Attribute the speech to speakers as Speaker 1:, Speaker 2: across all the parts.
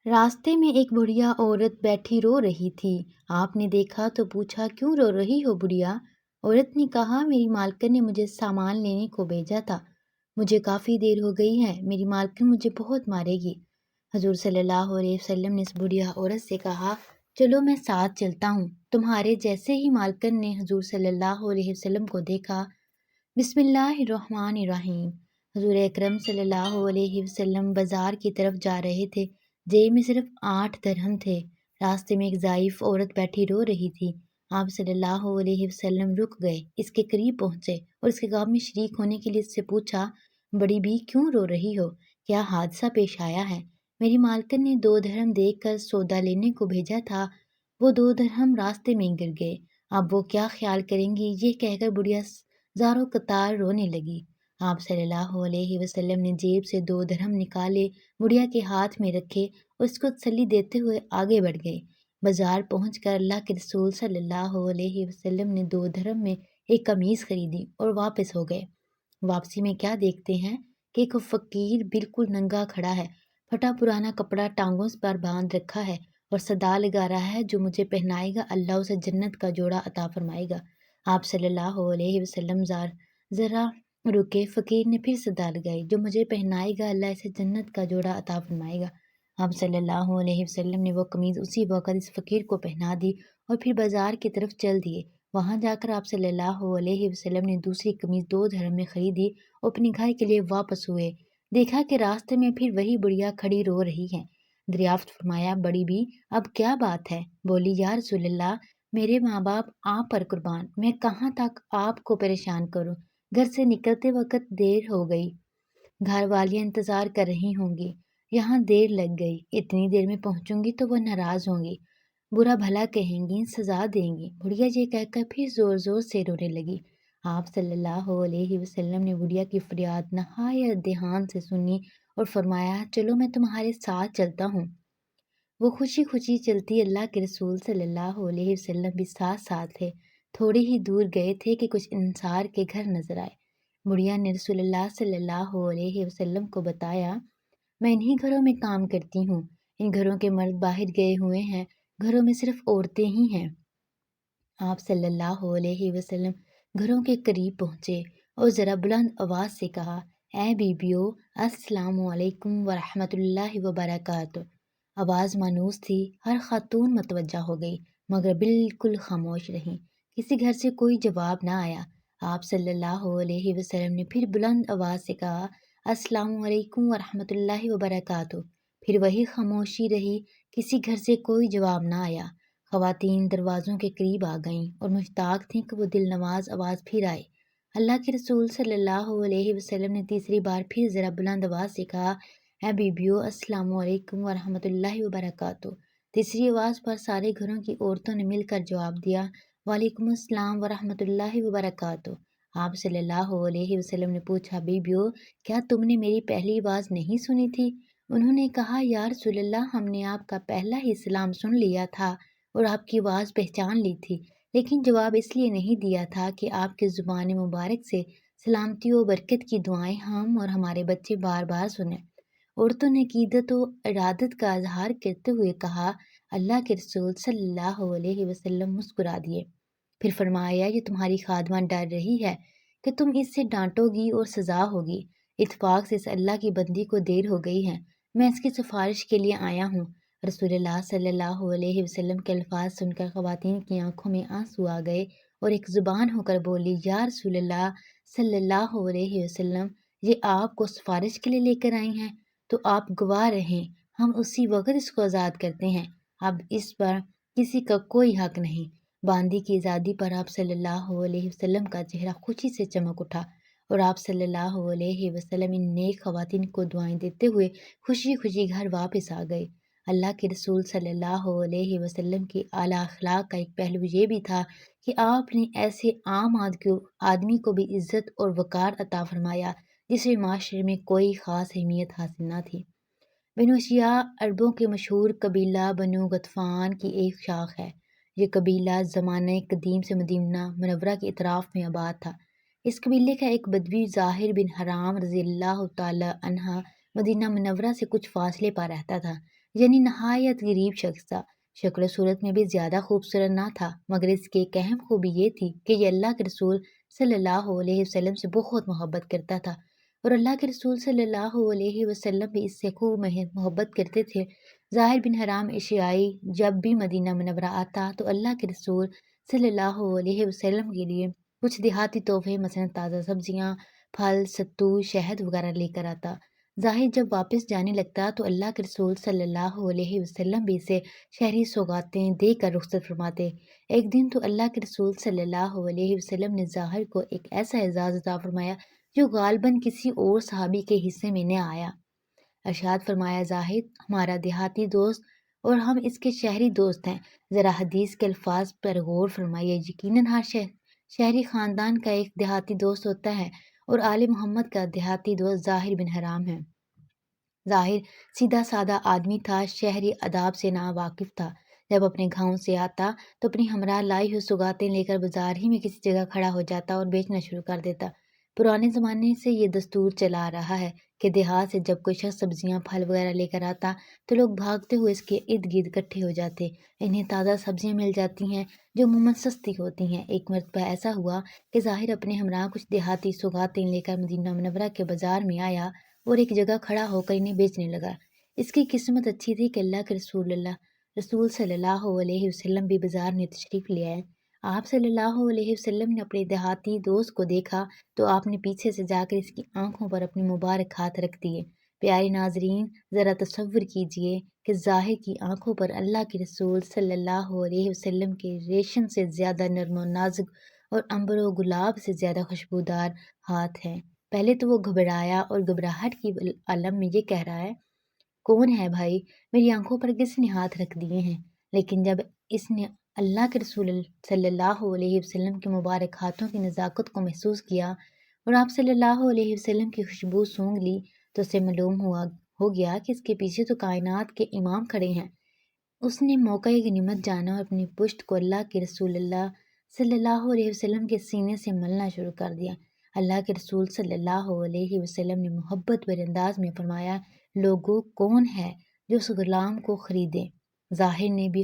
Speaker 1: راستے میں ایک بڑھیا عورت بیٹھی رو رہی تھی۔ آپ نے دیکھا تو پوچھا، کیوں رو رہی ہو بڑھیا؟ عورت نے کہا، میری مالکن نے مجھے سامان لینے کو بھیجا تھا، مجھے کافی دیر ہو گئی ہے، میری مالکن مجھے بہت مارے گی۔ حضور صلی اللہ علیہ وسلم نے اس بڑھیا عورت سے کہا، چلو میں ساتھ چلتا ہوں۔ تمہارے جیسے ہی مالکن نے حضور صلی اللہ علیہ وسلم کو دیکھا۔ بسم اللہ الرحمن الرحیم۔ حضور اکرم صلی اللہ علیہ وسلم بازار کی طرف جا رہے تھے، جیب میں صرف 8 درہم تھے۔ راستے میں ایک ضعیف عورت بیٹھی رو رہی تھی۔ آپ صلی اللہ علیہ وسلم رک گئے، اس کے قریب پہنچے اور اس کے غم میں شریک ہونے کے لیے اس سے پوچھا، بڑی بھی کیوں رو رہی ہو؟ کیا حادثہ پیش آیا ہے؟ میری مالکن نے 2 درہم دے کر سودا لینے کو بھیجا تھا، وہ 2 درہم راستے میں گر گئے، اب وہ کیا خیال کریں گی؟ یہ کہہ کر بڑھیا زاروں قطار رونے لگی۔ آپ صلی اللہ علیہ وسلم نے جیب سے 2 درہم نکالے، بڑھیا کے ہاتھ میں رکھے اور اس کو تسلی دیتے ہوئے آگے بڑھ گئے۔ بازار پہنچ کر اللہ کے رسول صلی اللہ علیہ وسلم نے 2 درہم میں ایک قمیض خریدی اور واپس ہو گئے۔ واپسی میں کیا دیکھتے ہیں کہ ایک فقیر بالکل ننگا کھڑا ہے، پھٹا پرانا کپڑا ٹانگوں پر باندھ رکھا ہے اور صدا لگا رہا ہے، جو مجھے پہنائے گا اللہ اسے جنت کا جوڑا عطا فرمائے گا۔ آپ صلی اللہ علیہ وسلم ذرا رکے، فقیر نے پھر صدا لگائی، جو مجھے پہنائے گا اللہ اسے جنت کا جوڑا عطا فرمائے گا۔ آپ صلی اللہ علیہ وسلم نے وہ قمیض اسی وقت اس فقیر کو پہنا دی اور پھر بازار کی طرف چل دیے۔ وہاں جا کر آپ صلی اللہ علیہ وسلم نے دوسری قمیض 2 درہم میں خریدی اور اپنے گھر کے لیے واپس ہوئے۔ دیکھا کہ راستے میں پھر وہی بڑھیا کھڑی رو رہی ہے۔ دریافت فرمایا، بڑی بھی اب کیا بات ہے؟ بولی، یا رسول اللہ، میرے ماں باپ آپ پر قربان، میں کہاں تک آپ کو پریشان کروں؟ گھر سے نکلتے وقت دیر ہو گئی، گھر والیاں انتظار کر رہی ہوں گی، یہاں دیر لگ گئی، اتنی دیر میں پہنچوں گی تو وہ ناراض ہوں گی، برا بھلا کہیں گی، سزا دیں گی۔ بڑھیا یہ کہہ کر پھر زور زور سے رونے لگی۔ آپ صلی اللہ علیہ وسلم نے بڑھیا کی فریاد نہایت دھیان سے سنی اور فرمایا، چلو میں تمہارے ساتھ چلتا ہوں۔ وہ خوشی خوشی چلتی، اللہ کے رسول صلی اللہ علیہ وسلم بھی ساتھ ساتھ تھے۔ تھوڑے ہی دور گئے تھے کہ کچھ انصار کے گھر نظر آئے۔ بڑھیا نے رسول اللہ صلی اللہ علیہ وسلم کو بتایا، میں انہی گھروں میں کام کرتی ہوں، ان گھروں کے مرد باہر گئے ہوئے ہیں، گھروں میں صرف عورتیں ہی ہیں۔ آپ صلی اللہ علیہ وسلم گھروں کے قریب پہنچے اور ذرا بلند آواز سے کہا، اے بیبیو، السلام علیکم ورحمۃ اللہ وبرکاتہ۔ آواز مانوس تھی، ہر خاتون متوجہ ہو گئی، مگر بالکل خاموش رہیں، کسی گھر سے کوئی جواب نہ آیا۔ آپ صلی اللہ علیہ وسلم نے پھر بلند آواز سے کہا، السلام علیکم ورحمۃ اللہ وبرکاتہ۔ پھر وہی خاموشی رہی، کسی گھر سے کوئی جواب نہ آیا۔ خواتین دروازوں کے قریب آ گئیں اور مشتاق تھیں کہ وہ دل نواز آواز پھر آئے۔ اللہ کے رسول صلی اللہ علیہ وسلم نے تیسری بار پھر ذرا بلند آواز سے کہا، اے بیبیو، السلام علیکم ورحمۃ اللہ وبرکاتہ۔ تیسری آواز پر سارے گھروں کی عورتوں نے مل کر جواب دیا، وعلیکم السلام ورحمۃ اللہ وبرکاتہ۔ آپ صلی اللہ علیہ وسلم نے پوچھا، بیبیو، کیا تم نے میری پہلی آواز نہیں سنی تھی؟ انہوں نے کہا، یا رسول اللہ، ہم نے آپ کا پہلا ہی سلام سن لیا تھا اور آپ کی آواز پہچان لی تھی، لیکن جواب اس لیے نہیں دیا تھا کہ آپ کی زبان مبارک سے سلامتی و برکت کی دعائیں ہم اور ہمارے بچے بار بار سنیں۔ عورتوں نے عقیدت و ارادت کا اظہار کرتے ہوئے کہا، اللہ کے رسول صلی اللہ علیہ وسلم مسکرا دیے، پھر فرمایا، یہ تمہاری خادمہ ڈر رہی ہے کہ تم اس سے ڈانٹو گی اور سزا ہوگی، اتفاق سے اس اللہ کی بندی کو دیر ہو گئی ہے، میں اس کی سفارش کے لیے آیا ہوں۔ رسول اللہ صلی اللہ علیہ وسلم کے الفاظ سن کر خواتین کی آنکھوں میں آنسو آ گئے اور ایک زبان ہو کر بولی، یا رسول اللہ صلی اللہ علیہ وسلم، یہ آپ کو سفارش کے لیے لے کر آئی ہیں تو آپ گواہ رہیں، ہم اسی وقت اس کو آزاد کرتے ہیں، اب اس پر کسی کا کوئی حق نہیں۔ باندی کی آزادی پر آپ صلی اللہ علیہ وسلم کا چہرہ خوشی سے چمک اٹھا اور آپ صلی اللہ علیہ وسلم ان نیک خواتین کو دعائیں دیتے ہوئے خوشی خوشی گھر واپس آ گئے۔ اللہ کے رسول صلی اللہ علیہ وسلم کی اعلیٰ اخلاق کا ایک پہلو یہ بھی تھا کہ آپ نے ایسے عام آدمی کو بھی عزت اور وقار عطا فرمایا جسے معاشرے میں کوئی خاص اہمیت حاصل نہ تھی۔ بنو شیعہ عربوں کے مشہور قبیلہ بنو غطفان کی ایک شاخ ہے۔ یہ قبیلہ زمانہ قدیم سے مدینہ منورہ کے اطراف میں آباد تھا۔ اس قبیلے کا ایک بدوی ظاہر بن حرام رضی اللہ تعالی عنہ مدینہ منورہ سے کچھ فاصلے پر رہتا تھا۔ یعنی نہایت غریب شخص تھا۔ شکل و صورت میں بھی زیادہ خوبصورت نہ تھا، مگر اس کی ایک اہم خوبی یہ تھی کہ یہ اللہ کے رسول صلی اللہ علیہ وسلم سے بہت محبت کرتا تھا، اور اللہ کے رسول صلی اللہ علیہ وسلم بھی اس سے خوب محبت کرتے تھے۔ ظاہر بن حرام ایشیائی جب بھی مدینہ منورہ آتا تو اللہ کے رسول صلی اللہ علیہ وسلم کے لیے کچھ دیہاتی تحفے مثلا تازہ سبزیاں، پھل، ستو، شہد وغیرہ لے کر آتا۔ ظاہر جب واپس جانے لگتا تو اللہ کے رسول صلی اللہ علیہ وسلم بھی اسے شہری سوغاتیں دے کر رخصت فرماتے۔ ایک دن تو اللہ کے رسول صلی اللہ علیہ وسلم نے ظاہر کو ایک ایسا اعزاز عطا فرمایا جو غالباً کسی اور صحابی کے حصے میں نہ آیا۔ ارشاد فرمایا، ظاہر ہمارا دیہاتی دوست اور ہم اس کے شہری دوست ہیں، ذرا حدیث کے الفاظ پر غور فرمائیے۔ یقیناً ہر شہری خاندان کا ایک دیہاتی دوست ہوتا ہے، اور آل محمد کا دیہاتی دوست ظاہر بن حرام ہے۔ ظاہر سیدھا سادہ آدمی تھا، شہری آداب سے ناواقف تھا۔ جب اپنے گاؤں سے آتا تو اپنی ہمراہ لائی ہوئی سوغاتیں لے کر بازار ہی میں کسی جگہ کھڑا ہو جاتا اور بیچنا شروع کر دیتا۔ پرانے زمانے سے یہ دستور چلا آ رہا ہے کہ دیہات سے جب کوئی شخص سبزیاں، پھل وغیرہ لے کر آتا تو لوگ بھاگتے ہوئے اس کے ارد گرد اکٹھے ہو جاتے۔ انہیں تازہ سبزیاں مل جاتی ہیں جو عموماً سستی ہوتی ہیں۔ ایک مرتبہ ایسا ہوا کہ ظاہر اپنے ہمراہ کچھ دیہاتی سوغاتیں لے کر مدینہ منورہ کے بازار میں آیا اور ایک جگہ کھڑا ہو کر انہیں بیچنے لگا۔ اس کی قسمت اچھی تھی کہ اللہ کے رسول صلی اللہ علیہ وسلم بھی بازار میں تشریف لے آئے۔ آپ صلی اللہ علیہ وسلم نے اپنے دیہاتی دوست کو دیکھا تو آپ نے پیچھے سے جا کر اس کی آنکھوں پر اپنے مبارک ہاتھ رکھ دیے۔ پیارے ناظرین، ذرا تصور کیجئے کہ ظاہر کی آنکھوں پر اللہ کے رسول صلی اللہ علیہ وسلم کے ریشم سے زیادہ نرم و نازک اور عنبر و گلاب سے زیادہ خوشبودار ہاتھ ہیں۔ پہلے تو وہ گھبرایا اور گھبراہٹ کی عالم میں یہ کہہ رہا ہے، کون ہے بھائی، میری آنکھوں پر کس نے ہاتھ رکھ دیے ہیں؟ لیکن جب اس نے اللہ کے رسول صلی اللہ علیہ وسلم کے مبارک ہاتھوں کی نزاکت کو محسوس کیا اور آپ صلی اللہ علیہ وسلم کی خوشبو سونگھ لی تو اسے معلوم ہو گیا کہ اس کے پیچھے تو کائنات کے امام کھڑے ہیں۔ اس نے موقع غنیمت جانا اور اپنی پشت کو اللہ کے رسول اللہ صلی اللہ علیہ وسلم کے سینے سے ملنا شروع کر دیا۔ اللہ کے رسول صلی اللہ علیہ وسلم نے محبت بھرے انداز میں فرمایا، لوگوں، کون ہے جو اس غلام کو خریدے؟ ظاہر نے بھی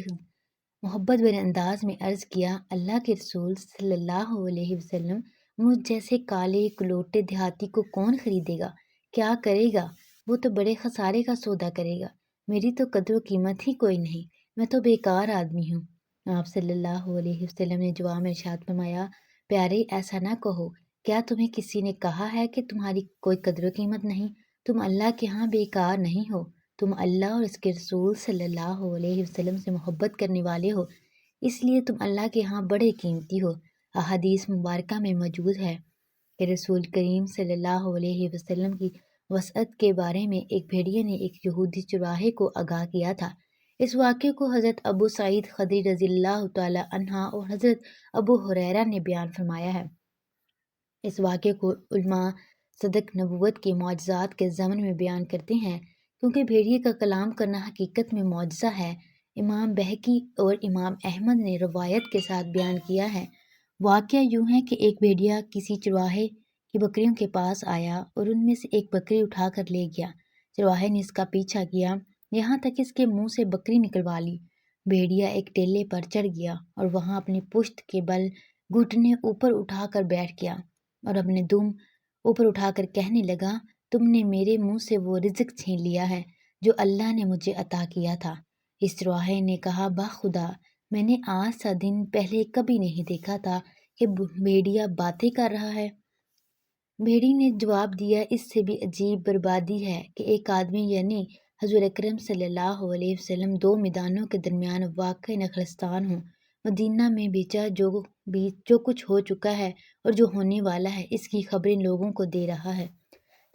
Speaker 1: محبت بھرے انداز میں عرض کیا، اللہ کے رسول صلی اللہ علیہ وسلم، مجھ جیسے کالے کلوٹے دیہاتی کو کون خریدے گا؟ کیا کرے گا؟ وہ تو بڑے خسارے کا سودا کرے گا۔ میری تو قدر و قیمت ہی کوئی نہیں، میں تو بیکار آدمی ہوں۔ آپ صلی اللہ علیہ وسلم نے جواب میں ارشاد فرمایا، پیارے، ایسا نہ کہو۔ کیا تمہیں کسی نے کہا ہے کہ تمہاری کوئی قدر و قیمت نہیں؟ تم اللہ کے ہاں بیکار نہیں ہو، تم اللہ اور اس کے رسول صلی اللہ علیہ وسلم سے محبت کرنے والے ہو، اس لیے تم اللہ کے ہاں بڑے قیمتی ہو۔ احادیث مبارکہ میں موجود ہے کہ رسول کریم صلی اللہ علیہ وسلم کی وسعت کے بارے میں ایک بھیڑیے نے ایک یہودی چرواہے کو آگاہ کیا تھا۔ اس واقعے کو حضرت ابو سعید خدری رضی اللہ تعالی عنہ اور حضرت ابو ہریرہ نے بیان فرمایا ہے۔ اس واقعے کو علماء صدق نبوت کے معجزات کے ضمن میں بیان کرتے ہیں، کیونکہ بھیڑیے کا کلام کرنا حقیقت میں معجزہ ہے۔ امام بہقی اور امام احمد نے روایت کے ساتھ بیان کیا ہے۔ واقعہ یوں ہے کہ ایک بھیڑیا کسی چرواہے کی بکریوں کے پاس آیا اور ان میں سے ایک بکری اٹھا کر لے گیا۔ چرواہے نے اس کا پیچھا کیا یہاں تک اس کے منہ سے بکری نکلوا لی۔ بھیڑیا ایک ٹیلے پر چڑھ گیا اور وہاں اپنی پشت کے بل گھٹنے اوپر اٹھا کر بیٹھ گیا اور اپنے دم اوپر اٹھا کر کہنے لگا، تم نے میرے منہ سے وہ رزق چھین لیا ہے جو اللہ نے مجھے عطا کیا تھا۔ اس چرواہے نے کہا، بخدا، میں نے آج سا دن پہلے کبھی نہیں دیکھا تھا کہ بھیڑیا باتیں کر رہا ہے۔ بھیڑی نے جواب دیا، اس سے بھی عجیب بربادی ہے کہ ایک آدمی یعنی حضور اکرم صلی اللہ علیہ وسلم دو میدانوں کے درمیان واقع نخلستان ہوں۔ مدینہ میں بیچا جو کچھ ہو چکا ہے اور جو ہونے والا ہے، اس کی خبریں لوگوں کو دے رہا ہے۔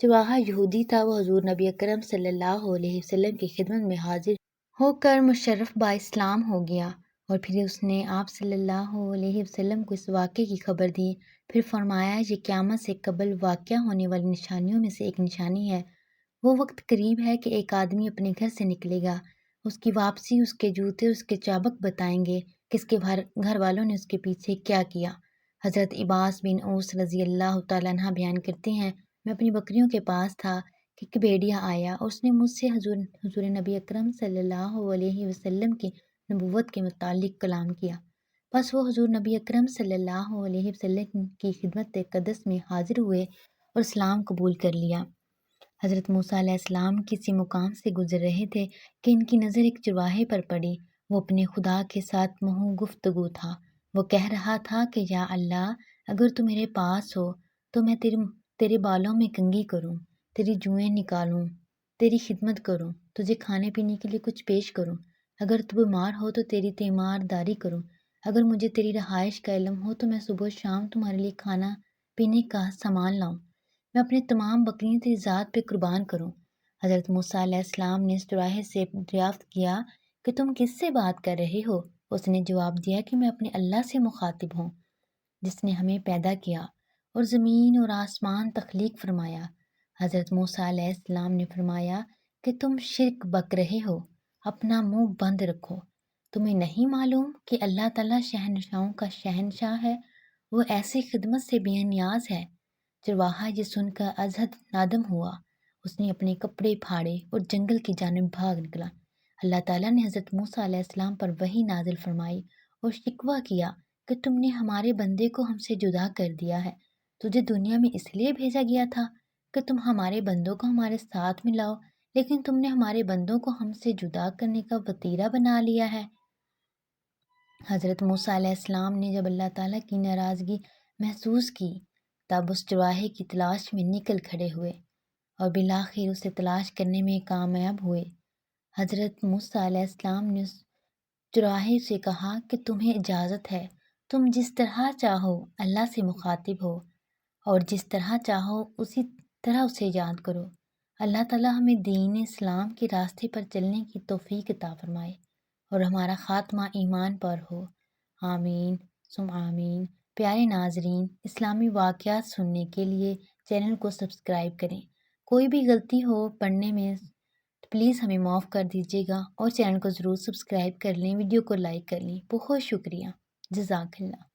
Speaker 1: چرواہا یہودی تھا، وہ حضور نبی اکرم صلی اللہ علیہ وسلم کی خدمت میں حاضر ہو کر مشرف با اسلام ہو گیا، اور پھر اس نے آپ صلی اللہ علیہ وسلم کو اس واقعے کی خبر دی۔ پھر فرمایا، یہ قیامت سے قبل واقع ہونے والی نشانیوں میں سے ایک نشانی ہے۔ وہ وقت قریب ہے کہ ایک آدمی اپنے گھر سے نکلے گا، اس کی واپسی اس کے جوتے اور اس کے چابک بتائیں گے کہ اس کے گھر والوں نے اس کے پیچھے کیا کیا۔ حضرت عباس بن اوس رضی اللہ تعالیٰ عنہ بیان کرتے ہیں، میں اپنی بکریوں کے پاس تھا کہ ایک بھیڑیا آیا اور اس نے مجھ سے حضور نبی اکرم صلی اللہ علیہ وسلم کی نبوت کے متعلق کلام کیا۔ بس وہ حضور نبی اکرم صلی اللہ علیہ وسلم کی خدمت اقدس میں حاضر ہوئے اور اسلام قبول کر لیا۔ حضرت موسیٰ علیہ السلام کسی مقام سے گزر رہے تھے کہ ان کی نظر ایک چرواہے پر پڑی۔ وہ اپنے خدا کے ساتھ محو گفتگو تھا۔ وہ کہہ رہا تھا کہ یا اللہ، اگر تو میرے پاس ہو تو میں تیرے بالوں میں کنگھی کروں، تیری جوئیں نکالوں، تیری خدمت کروں، تجھے کھانے پینے کے لیے کچھ پیش کروں۔ اگر تو بیمار ہو تو تیری تیمارداری کروں۔ اگر مجھے تیری رہائش کا علم ہو تو میں صبح و شام تمہارے لیے کھانا پینے کا سامان لاؤں۔ میں اپنے تمام بکریاں تیری ذات پہ قربان کروں۔ حضرت موسیٰ علیہ السلام نے اس چرواہے سے دریافت کیا کہ تم کس سے بات کر رہے ہو؟ اس نے جواب دیا کہ میں اپنے اللہ سے مخاطب ہوں، جس نے ہمیں پیدا کیا اور زمین اور آسمان تخلیق فرمایا۔ حضرت موسیٰ علیہ السلام نے فرمایا کہ تم شرک بک رہے ہو، اپنا منہ بند رکھو۔ تمہیں نہیں معلوم کہ اللہ تعالیٰ شہنشاہوں کا شہنشاہ ہے، وہ ایسی خدمت سے بے نیاز ہے۔ چرواہا یہ سن کر ازحد نادم ہوا۔ اس نے اپنے کپڑے پھاڑے اور جنگل کی جانب بھاگ نکلا۔ اللہ تعالیٰ نے حضرت موسیٰ علیہ السلام پر وحی نازل فرمائی اور شکوہ کیا کہ تم نے ہمارے بندے کو ہم سے جدا کر دیا ہے۔ تجھے دنیا میں اس لیے بھیجا گیا تھا کہ تم ہمارے بندوں کو ہمارے ساتھ ملاؤ، لیکن تم نے ہمارے بندوں کو ہم سے جدا کرنے کا وتیرہ بنا لیا ہے۔ حضرت موسیٰ علیہ السلام نے جب اللہ تعالیٰ کی ناراضگی محسوس کی تب اس چرواہے کی تلاش میں نکل کھڑے ہوئے اور بالآخر اسے تلاش کرنے میں کامیاب ہوئے۔ حضرت موسیٰ علیہ السلام نے اس چرواہے سے کہا کہ تمہیں اجازت ہے، تم جس طرح چاہو اللہ سے مخاطب ہو اور جس طرح چاہو اسی طرح اسے یاد کرو۔ اللہ تعالیٰ ہمیں دین اسلام کے راستے پر چلنے کی توفیق عطا فرمائے اور ہمارا خاتمہ ایمان پر ہو۔ آمین ثم آمین۔ پیارے ناظرین، اسلامی واقعات سننے کے لیے چینل کو سبسکرائب کریں۔ کوئی بھی غلطی ہو پڑھنے میں تو پلیز ہمیں معاف کر دیجیے گا اور چینل کو ضرور سبسکرائب کر لیں، ویڈیو کو لائک کر لیں۔ بہت شکریہ، جزاک اللہ۔